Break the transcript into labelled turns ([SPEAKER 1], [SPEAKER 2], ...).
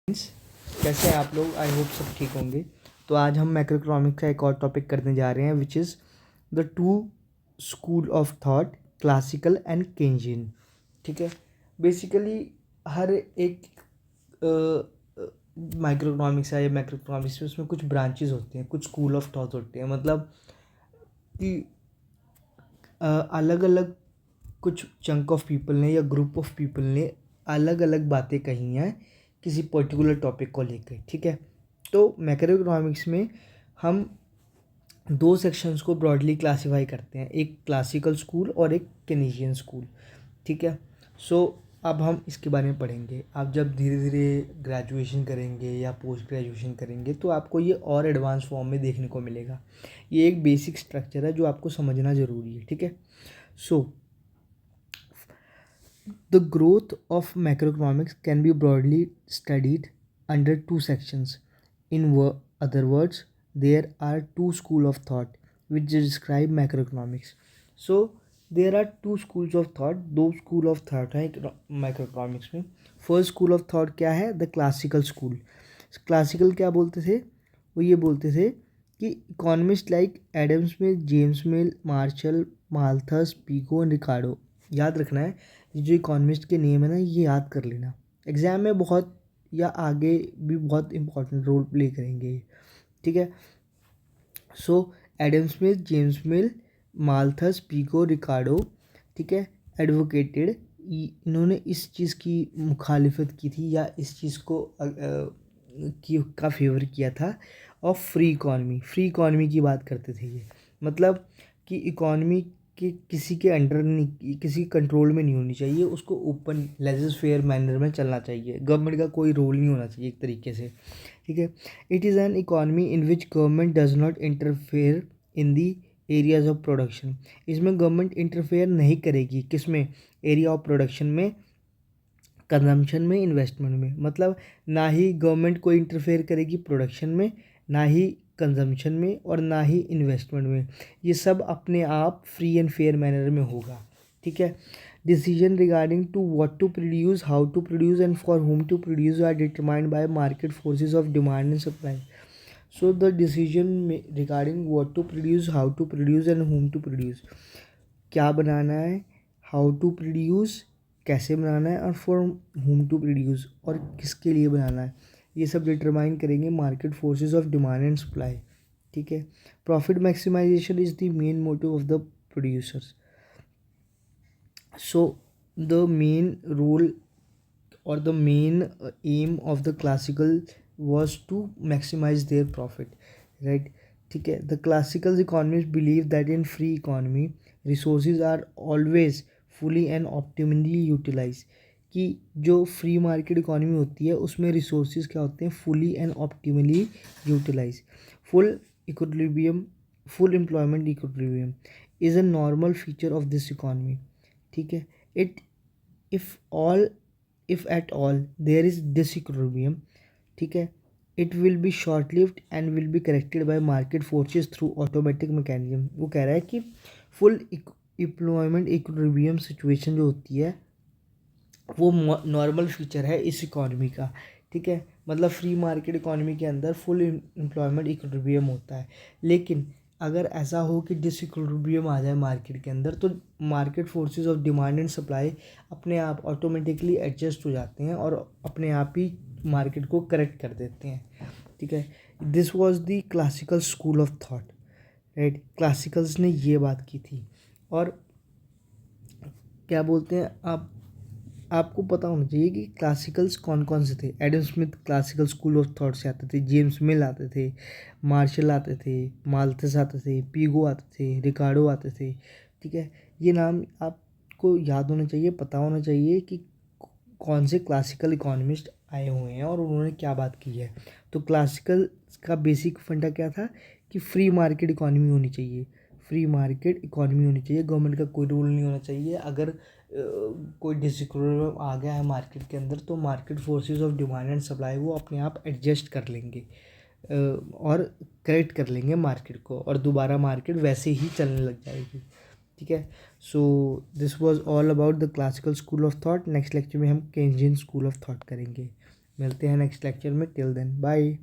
[SPEAKER 1] Friends, कैसे हैं आप लोग? आई होप सब ठीक होंगे। तो आज हम मैक्रोइकॉनॉमिक्स का एक और टॉपिक करने जा रहे हैं, which is the two school of thought, classical and Keynesian. ठीक है। बेसिकली हर एक माइक्रोइकॉनॉमिक्स है या मैक्रोइकॉनॉमिक्स में उसमें कुछ ब्रांचेस होते हैं, कुछ स्कूल ऑफ थॉट होते हैं। मतलब कि अलग अलग कुछ चंक ऑफ पीपल ने या ग्रुप ऑफ पीपल ने अलग अलग बातें कही हैं किसी पर्टिकुलर टॉपिक को लेकर। ठीक है। तो मैक्रो इकोनॉमिक्स में हम दो सेक्शंस को ब्रॉडली क्लासीफाई करते हैं, एक क्लासिकल स्कूल और एक केनेजियन स्कूल। ठीक है। सो अब हम इसके बारे में पढ़ेंगे। आप जब धीरे धीरे ग्रेजुएशन करेंगे या पोस्ट ग्रेजुएशन करेंगे तो आपको ये और एडवांस फॉर्म में देखने को मिलेगा। ये एक बेसिक स्ट्रक्चर है जो आपको समझना ज़रूरी है। ठीक है। सो the growth of macroeconomics can be broadly studied under two sections. In other words, there are two schools of thought which describe macroeconomics. So there are two schools of thought. दो school of thought है microeconomics में। First school of thought क्या है? The classical school. Classical क्या बोलते थे? वो ये बोलते थे कि economist like Adam Smith, James Mill, Marshall, Malthus, Pigou and Ricardo. याद रखना है, ये जो इकोनॉमिस्ट के नेम है ना, ये याद कर लेना। एग्ज़ाम में बहुत या आगे भी बहुत इंपॉर्टेंट रोल प्ले करेंगे। ठीक है। So Adam Smith, James Mill, Malthus, पिको, रिकार्डो। ठीक है। एडवोकेटेड, इन्होंने इस चीज़ की मुखालिफत की थी या इस चीज़ को का फेवर किया था और फ्री इकॉनमी की बात करते थे ये। मतलब कि इकॉनमी कि किसी के अंडर नहीं, किसी कंट्रोल में नहीं होनी चाहिए, उसको ओपन लेजर फेयर मैनर में चलना चाहिए, गवर्नमेंट का कोई रोल नहीं होना चाहिए एक तरीके से। ठीक है। It is an economy in which government does not interfere in the areas of production. इसमें गवर्नमेंट इंटरफेयर नहीं करेगी, किसमें? एरिया ऑफ प्रोडक्शन में, कंजम्पशन में, इन्वेस्टमेंट में। मतलब ना ही गवर्नमेंट कोई इंटरफेयर करेगी प्रोडक्शन में, ना ही कंजम्पशन में, और ना ही इन्वेस्टमेंट में। ये सब अपने आप फ्री एंड फेयर मैनर में होगा। ठीक है। Decision regarding to what to produce, how to produce and for whom to produce are determined by market forces of demand and supply. So the decision regarding what to produce, how to produce and whom to produce, क्या बनाना है, how to produce, कैसे बनाना है, और for whom to produce, और किसके लिए बनाना है, ये सब डिटरमाइन करेंगे market forces of demand and supply. ठीक है। Profit maximisation is the main motive of the producers. So the main role or the main aim of the classical was to maximize their profit, right? ठीक है। the classical economists believe that in free economy resources are always fully and optimally utilized, कि जो free market economy होती है उसमें resources क्या होते हैं? Fully and optimally utilise. Full equilibrium, full employment equilibrium is a normal feature of this economy. ठीक है। It if all if at all there is disequilibrium, ठीक है, it will be short lived and will be corrected by market forces through automatic mechanism। वो कह रहा है कि full employment equilibrium situation जो होती है वो नॉर्मल फीचर है इस इकॉनमी का। ठीक है। मतलब फ्री मार्केट इकॉनमी के अंदर फुल एम्प्लॉयमेंट इक्विलिब्रियम होता है, लेकिन अगर ऐसा हो कि डिसइक्विलिब्रियम आ जाए मार्केट के अंदर तो market forces of demand and supply अपने आप ऑटोमेटिकली एडजस्ट हो जाते हैं और अपने आप ही मार्केट को करेक्ट कर देते हैं। ठीक है। This was the classical school of thought, right? Classicals ने ये बात की थी। और क्या बोलते हैं, आपको पता होना चाहिए कि क्लासिकल्स कौन कौन से थे। Adam Smith classical school of thought से आते थे, जेम्स मिल आते थे, मार्शल आते थे, माल्थस आते थे, पीगो आते थे, रिकार्डो आते थे। ठीक है। ये नाम आपको याद होना चाहिए, पता होना चाहिए कि कौन से क्लासिकल इकोनॉमिस्ट आए हुए हैं और उन्होंने क्या बात की है। तो क्लासिकल का बेसिक फंडा क्या था कि फ्री मार्केट इकोनॉमी होनी चाहिए, फ्री मार्केट इकोनॉमी होनी चाहिए, गवर्नमेंट का कोई रूल नहीं होना चाहिए। अगर कोई डिसइक्विलिब्रियम आ गया है मार्केट के अंदर तो market forces of demand and supply वो अपने आप एडजस्ट कर लेंगे और करेक्ट कर लेंगे मार्केट को, और दोबारा मार्केट वैसे ही चलने लग जाएगी। ठीक है। So this was all about the classical school of thought. Next lecture में हम केंजियन स्कूल ऑफ थॉट करेंगे। मिलते हैं नेक्स्ट लेक्चर में, टिल देन बाय।